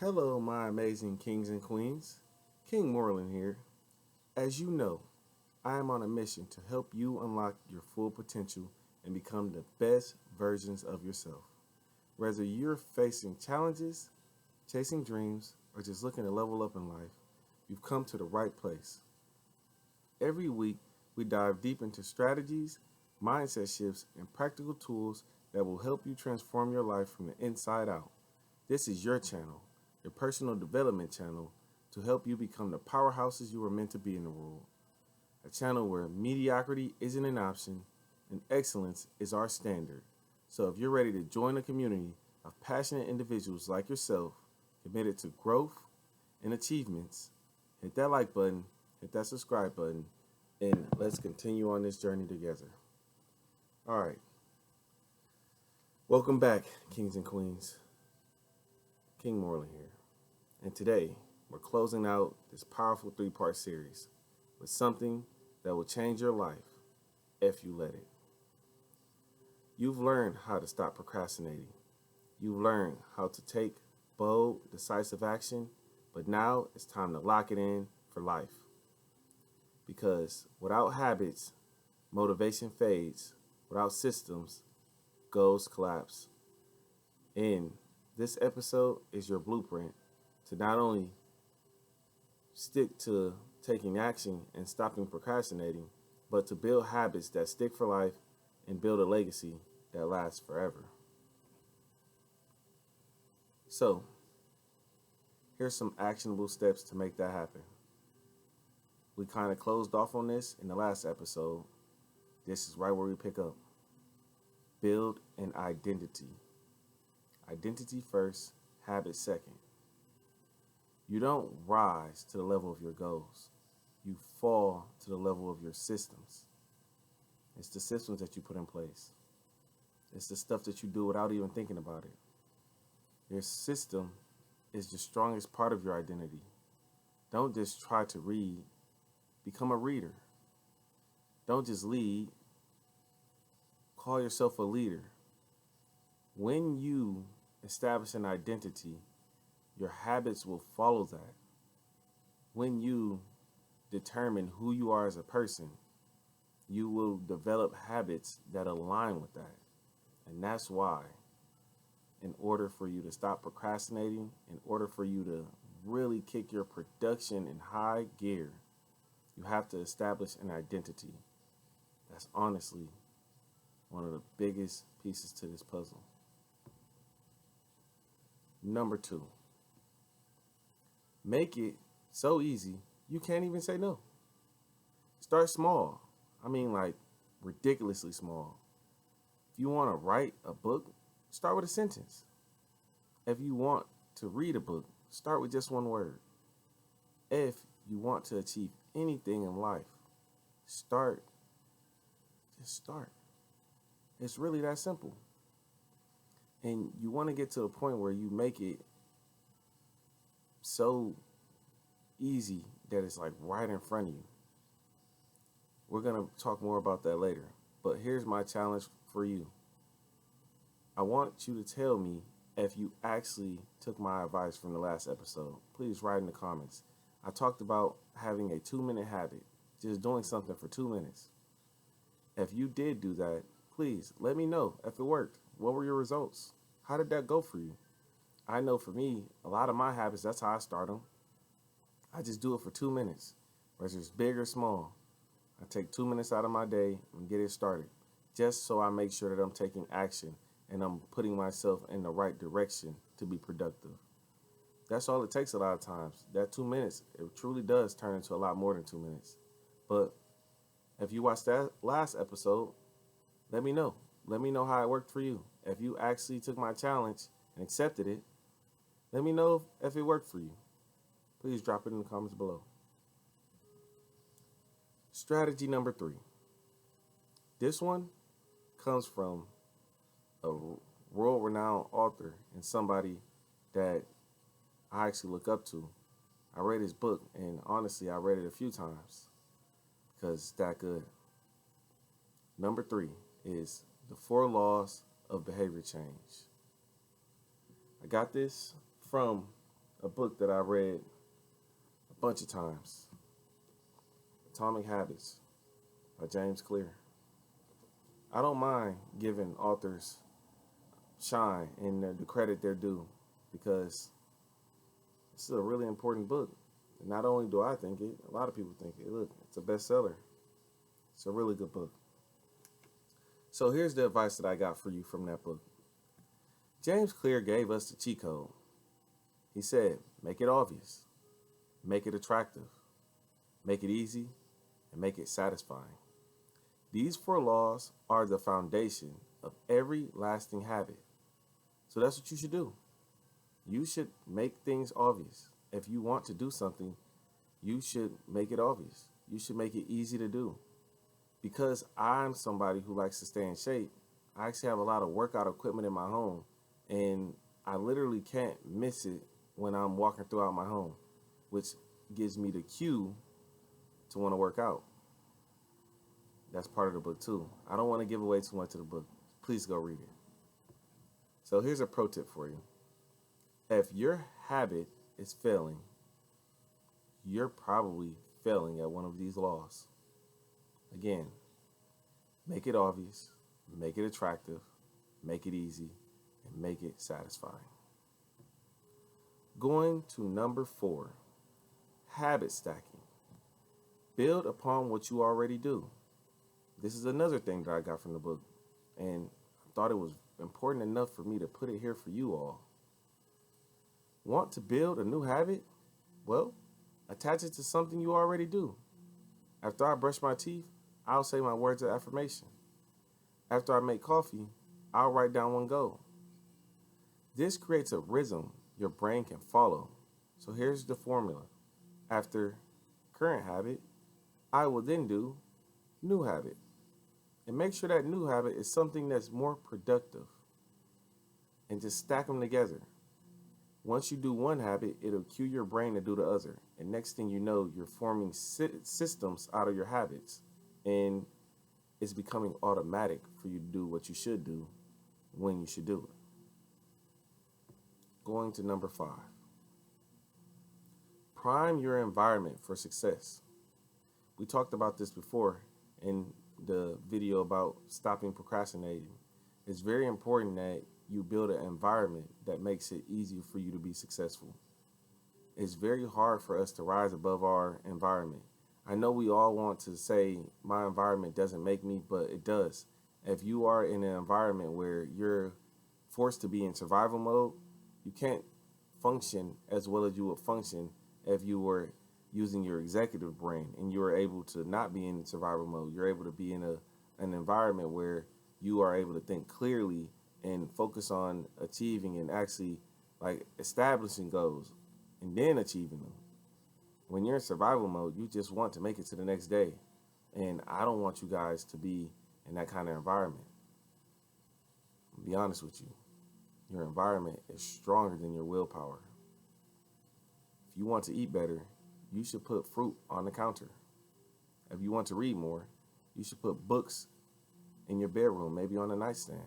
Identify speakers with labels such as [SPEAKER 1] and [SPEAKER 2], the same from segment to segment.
[SPEAKER 1] Hello, my amazing kings and queens. King Moreland here. As you know, I am on a mission to help you unlock your full potential and become the best versions of yourself. Whether you're facing challenges, chasing dreams, or just looking to level up in life, you've come to the right place. Every week, we dive deep into strategies, mindset shifts, and practical tools that will help you transform your life from the inside out. This is your channel, your personal development channel, to help you become the powerhouses you were meant to be in the world. A channel where mediocrity isn't an option and excellence is our standard. So if you're ready to join a community of passionate individuals like yourself, committed to growth and achievements, hit that like button, hit that subscribe button, and let's continue on this journey together. All right. Welcome back, kings and queens. King Moreland here. And today, we're closing out this powerful three-part series with something that will change your life if you let it. You've learned how to stop procrastinating. You've learned how to take bold, decisive action, but now it's time to lock it in for life. Because without habits, motivation fades. Without systems, goals collapse. And this episode is your blueprint to not only stick to taking action and stopping procrastinating, but to build habits that stick for life and build a legacy that lasts forever. So, here's some actionable steps to make that happen. We kind of closed off on this in the last episode. This is right where we pick up. Build an identity. Identity first, habit second. You don't rise to the level of your goals. You fall to the level of your systems. It's the systems that you put in place. It's the stuff that you do without even thinking about it. Your system is the strongest part of your identity. Don't just try to read. Become a reader. Don't just lead. Call yourself a leader. When you establish an identity, your habits will follow that. When you determine who you are as a person, you will develop habits that align with that. And that's why, in order for you to stop procrastinating, in order for you to really kick your production in high gear, you have to establish an identity. That's honestly one of the biggest pieces to this puzzle. Number 2, make it so easy you can't even say no. Start small. I mean, like, ridiculously small. If you want to write a book, start with a sentence. If you want to read a book, start with just one word. If you want to achieve anything in life, just start. It's really that simple. And you want to get to a point where you make it so easy that it's like right in front of you. We're going to talk more about that later. But here's my challenge for you. I want you to tell me if you actually took my advice from the last episode. Please write in the comments. I talked about having a 2-minute habit, just doing something for 2 minutes. If you did do that, please let me know if it worked. What were your results? How did that go for you? I know for me, a lot of my habits, that's how I start them. I just do it for 2 minutes, whether it's big or small. I take 2 minutes out of my day and get it started, just so I make sure that I'm taking action and I'm putting myself in the right direction to be productive. That's all it takes a lot of times. That 2 minutes, it truly does turn into a lot more than 2 minutes. But if you watched that last episode, let me know. Let me know how it worked for you. If you actually took my challenge and accepted it, let me know if it worked for you. Please drop it in the comments below. Strategy number 3. This one comes from a world-renowned author and somebody that I actually look up to. I read his book, and honestly, I read it a few times because it's that good. Number 3 is the 4 laws of behavior change. I got this from a book that I read a bunch of times, Atomic Habits by James Clear. I don't mind giving authors shine and the credit they're due because this is a really important book. And not only do I think it, a lot of people think it. Look, it's a bestseller. It's a really good book. So here's the advice that I got for you from that book. James Clear gave us the cheat code. He said, make it obvious, make it attractive, make it easy, and make it satisfying. These 4 laws are the foundation of every lasting habit. So that's what you should do. You should make things obvious. If you want to do something, you should make it obvious. You should make it easy to do. Because I'm somebody who likes to stay in shape, I actually have a lot of workout equipment in my home, and I literally can't miss it when I'm walking throughout my home, which gives me the cue to want to work out. That's part of the book too. I don't want to give away too much of the book. Please go read it. So here's a pro tip for you. If your habit is failing, you're probably failing at one of these laws. Again, make it obvious, make it attractive, make it easy, and make it satisfying. Going to number 4, habit stacking. Build upon what you already do. This is another thing that I got from the book, and I thought it was important enough for me to put it here for you all. Want to build a new habit? Well, attach it to something you already do. After I brush my teeth, I'll say my words of affirmation. After I make coffee, I'll write down one goal. This creates a rhythm your brain can follow. So here's the formula. After current habit, I will then do new habit. And make sure that new habit is something that's more productive. And just stack them together. Once you do one habit, it'll cue your brain to do the other. And next thing you know, you're forming systems out of your habits. And it's becoming automatic for you to do what you should do when you should do it. Going to number 5. Prime your environment for success. We talked about this before in the video about stopping procrastinating. It's very important that you build an environment that makes it easier for you to be successful. It's very hard for us to rise above our environment. I know we all want to say my environment doesn't make me, but it does. If you are in an environment where you're forced to be in survival mode, you can't function as well as you would function if you were using your executive brain and you are able to not be in survival mode. You're able to be in an environment where you are able to think clearly and focus on achieving and actually like establishing goals and then achieving them. When you're in survival mode, you just want to make it to the next day. And I don't want you guys to be in that kind of environment. I'll be honest with you. Your environment is stronger than your willpower. If you want to eat better, you should put fruit on the counter. If you want to read more, you should put books in your bedroom, maybe on a nightstand.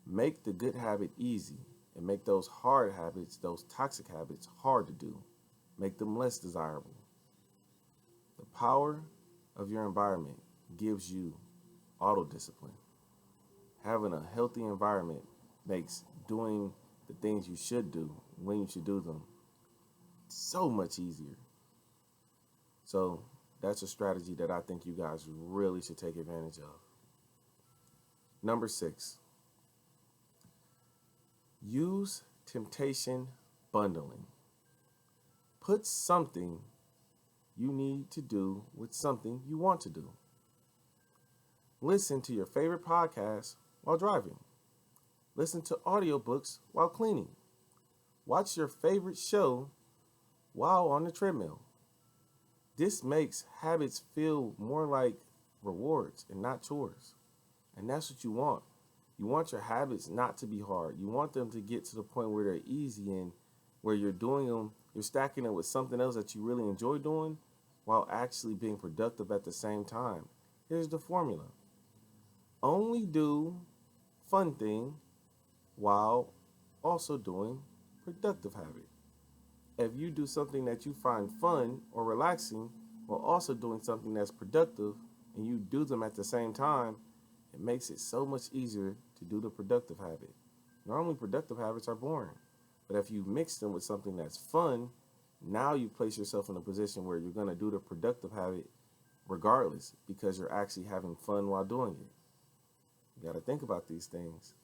[SPEAKER 1] Make the good habit easy and make those hard habits, those toxic habits, hard to do. Make them less desirable. The power of your environment gives you auto-discipline. Having a healthy environment makes doing the things you should do when you should do them so much easier. So that's a strategy that I think you guys really should take advantage of. Number 6, use temptation bundling. Put something you need to do with something you want to do. Listen to your favorite podcast while driving. Listen to audiobooks while cleaning. Watch your favorite show while on the treadmill. This makes habits feel more like rewards and not chores. And that's what you want. You want your habits not to be hard. You want them to get to the point where they're easy and where you're doing them, you're stacking it with something else that you really enjoy doing while actually being productive at the same time. Here's the formula. Only do fun thing while also doing productive habit. if you do something that you find fun or relaxing while also doing something that's productive and you do them at the same time, it makes it so much easier to do the productive habit. Normally, productive habits are boring, but if you mix them with something that's fun, now you place yourself in a position where you're going to do the productive habit regardless because you're actually having fun while doing it. You got to think about these things.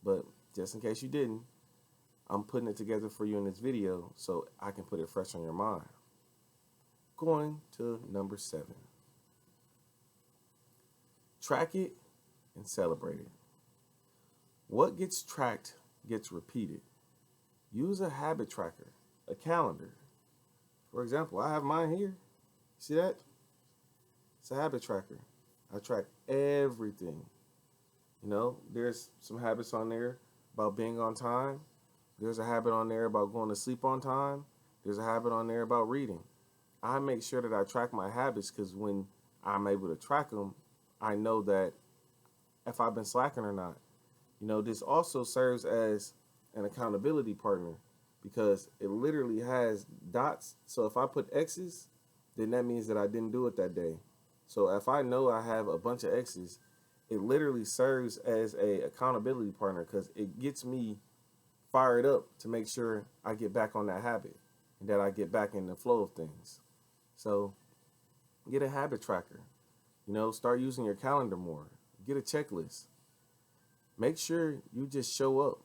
[SPEAKER 1] But just in case you didn't, I'm putting it together for you in this video so I can put it fresh on your mind. Going to number 7. Track it and celebrate it. What gets tracked gets repeated. Use a habit tracker, a calendar. For example, I have mine here. See that? It's a habit tracker. I track everything. You know, there's some habits on there about being on time. There's a habit on there about going to sleep on time. There's a habit on there about reading. I make sure that I track my habits because when I'm able to track them, I know that if I've been slacking or not. You know, this also serves as an accountability partner because it literally has dots. So if I put X's, then that means that I didn't do it that day. So if I know I have a bunch of X's, it literally serves as a accountability partner because it gets me fired up to make sure I get back on that habit and that I get back in the flow of things. So get a habit tracker. You know, start using your calendar more. Get a checklist. Make sure you just show up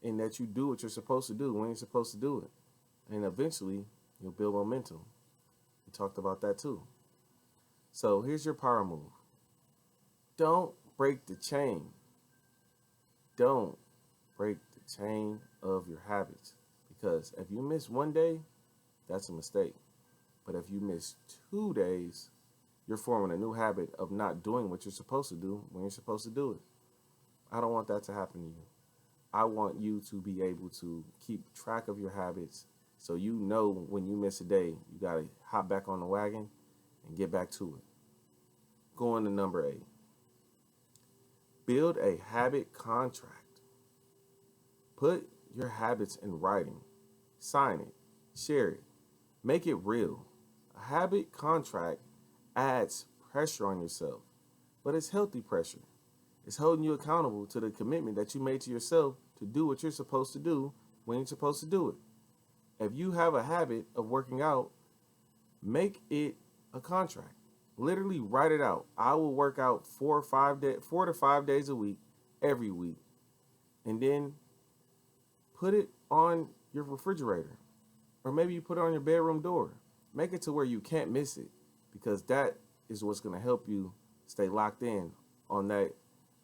[SPEAKER 1] and that you do what you're supposed to do when you're supposed to do it. And eventually, you'll build momentum. We talked about that too. So here's your power move. Don't break the chain. Don't break the chain of your habits. Because if you miss one day, that's a mistake. But if you miss 2 days, you're forming a new habit of not doing what you're supposed to do when you're supposed to do it. I don't want that to happen to you. I want you to be able to keep track of your habits so you know when you miss a day, you got to hop back on the wagon and get back to it. Going to number 8. Build a habit contract. Put your habits in writing. Sign it. Share it. Make it real. A habit contract adds pressure on yourself, but it's healthy pressure. It's holding you accountable to the commitment that you made to yourself to do what you're supposed to do when you're supposed to do it. If you have a habit of working out, make it a contract. Literally write it out. I will work out 4 to 5 days a week, every week. And then put it on your refrigerator. Or maybe you put it on your bedroom door. Make it to where you can't miss it, because that is what's going to help you stay locked in on that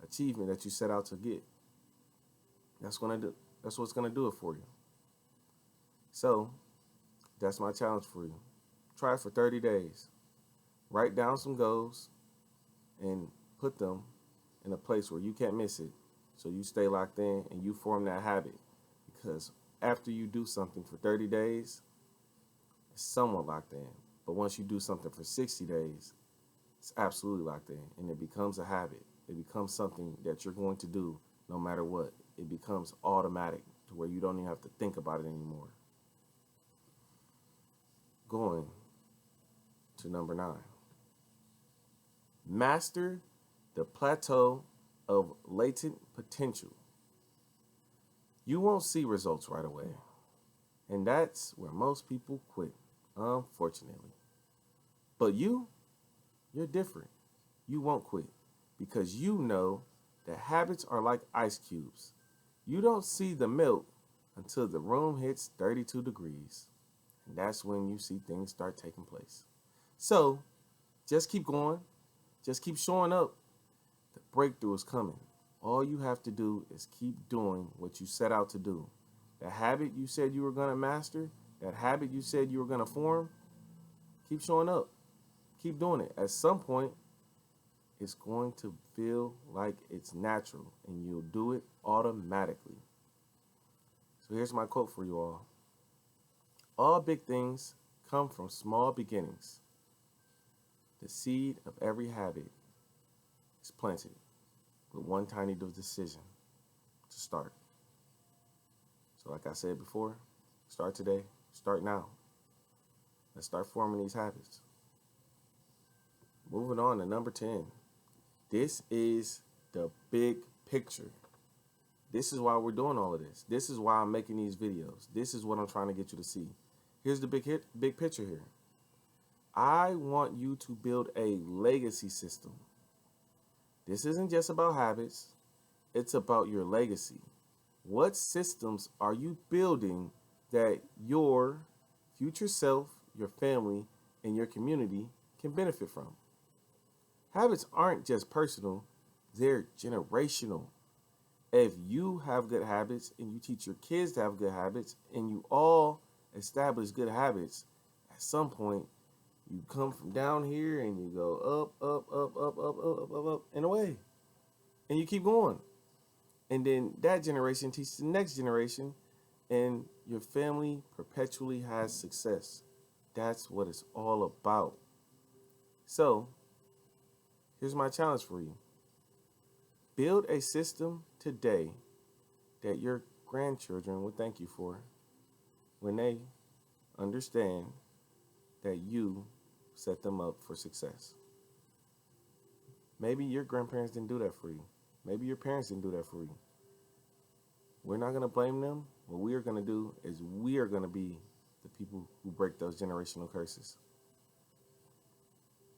[SPEAKER 1] achievement that you set out to get. That's what's going to do it for you. So that's my challenge for you. Try it for 30 days. Write down some goals and put them in a place where you can't miss it, so you stay locked in and you form that habit. Because after you do something for 30 days, it's somewhat locked in. But once you do something for 60 days, it's absolutely locked in, and it becomes a habit. It becomes something that you're going to do no matter what. It becomes automatic to where you don't even have to think about it anymore. Going to number 9. Master the plateau of latent potential. You won't see results right away, and that's where most people quit, unfortunately. But you're different. You won't quit because you know that habits are like ice cubes. You don't see the melt until the room hits 32 degrees, and that's when you see things start taking place. So just keep going. Just keep showing up. The breakthrough is coming. All you have to do is keep doing what you set out to do. The habit you said you were going to master, that habit you said you were going to form, keep showing up. Keep doing it. At some point, it's going to feel like it's natural, and you'll do it automatically. So here's my quote for you all. All big things come from small beginnings. The seed of every habit is planted with one tiny decision to start. So like I said before, start today, Start now. Let's start forming these habits. Moving on to number 10. This is the big picture. This is why we're doing all of this. This is why I'm making these videos. This is what I'm trying to get you to see. Here's the big picture here. I want you to build a legacy system. This isn't just about habits. It's about your legacy. What systems are you building that your future self, your family, and your community can benefit from? Habits aren't just personal, they're generational. If you have good habits and you teach your kids to have good habits and you all establish good habits, at some point you come from down here and you go up, and away. And you keep going. And then that generation teaches the next generation, and your family perpetually has success. That's what it's all about. So, here's my challenge for you. Build a system today that your grandchildren will thank you for when they understand that you set them up for success. Maybe your grandparents didn't do that for you. Maybe your parents didn't do that for you. We're not going to blame them. What we are going to do is we are going to be the people who break those generational curses.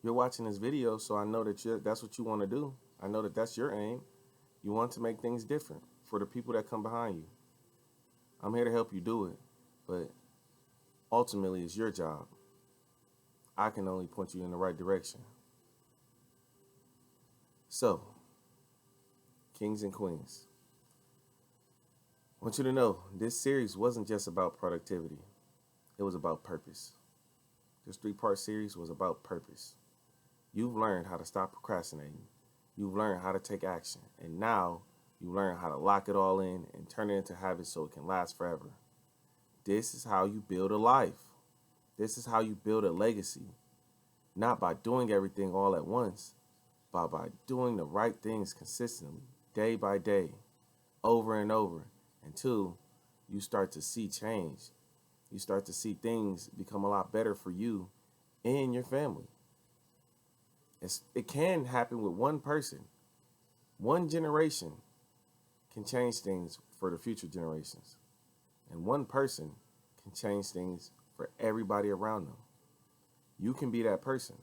[SPEAKER 1] You're watching this video, so I know that that's what you want to do. I know that that's your aim. You want to make things different for the people that come behind you. I'm here to help you do it, but ultimately it's your job. I can only point you in the right direction. So, kings and queens, I want you to know this series wasn't just about productivity. It was about purpose. This 3-part series was about purpose. You've learned how to stop procrastinating. You've learned how to take action. And now you learn how to lock it all in and turn it into habits so it can last forever. This is how you build a life. This is how you build a legacy. Not by doing everything all at once, but by doing the right things consistently, day by day, over and over, until you start to see change. You start to see things become a lot better for you and your family. It can happen with one person. One generation can change things for the future generations. And one person can change things for everybody around them. You can be that person.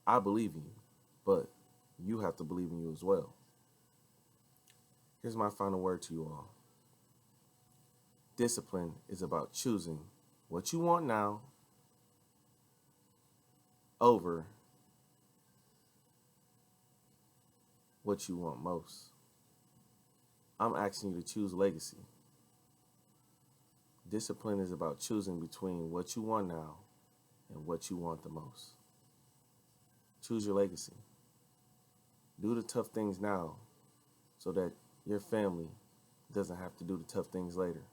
[SPEAKER 1] I believe in you, but you have to believe in you as well. Here's my final word to you all. Discipline is about choosing what you want now over what you want most. I'm asking you to choose legacy. Discipline is about choosing between what you want now and what you want the most. Choose your legacy. Do the tough things now so that your family doesn't have to do the tough things later.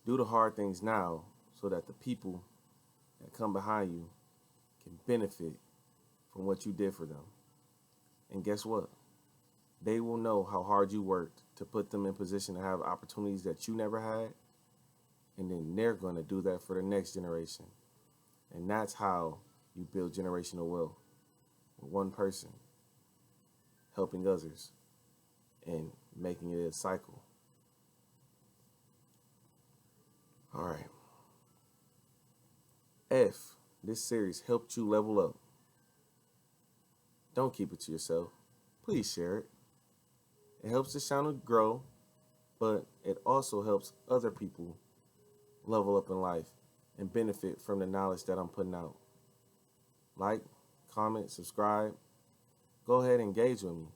[SPEAKER 1] Do the hard things now so that the people that come behind you can benefit from what you did for them. And guess what? They will know how hard you worked to put them in position to have opportunities that you never had. And then they're going to do that for the next generation. And that's how you build generational wealth. With one person helping others and making it a cycle. All right. If this series helped you level up, don't keep it to yourself. Please share it. It helps the channel grow, but it also helps other people level up in life and benefit from the knowledge that I'm putting out. Like, comment, subscribe. Go ahead and engage with me.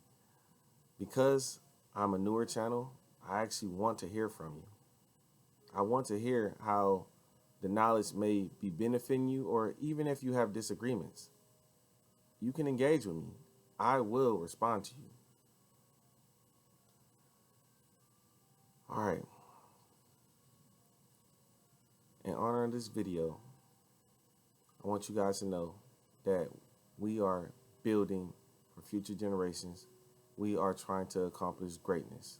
[SPEAKER 1] Because I'm a newer channel, I actually want to hear from you. I want to hear how the knowledge may be benefiting you, or even if you have disagreements. You can engage with me. I will respond to you. All right. In honor of this video, I want you guys to know that we are building for future generations. We are trying to accomplish greatness.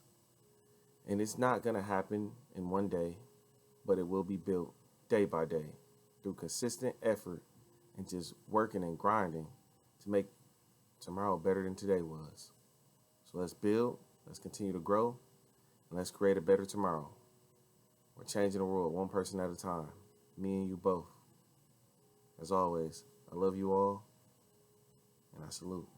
[SPEAKER 1] And it's not going to happen in one day, but it will be built day by day through consistent effort and just working and grinding to make tomorrow better than today was. So let's build, let's continue to grow, and let's create a better tomorrow. We're changing the world one person at a time, me and you both. As always, I love you all, and I salute.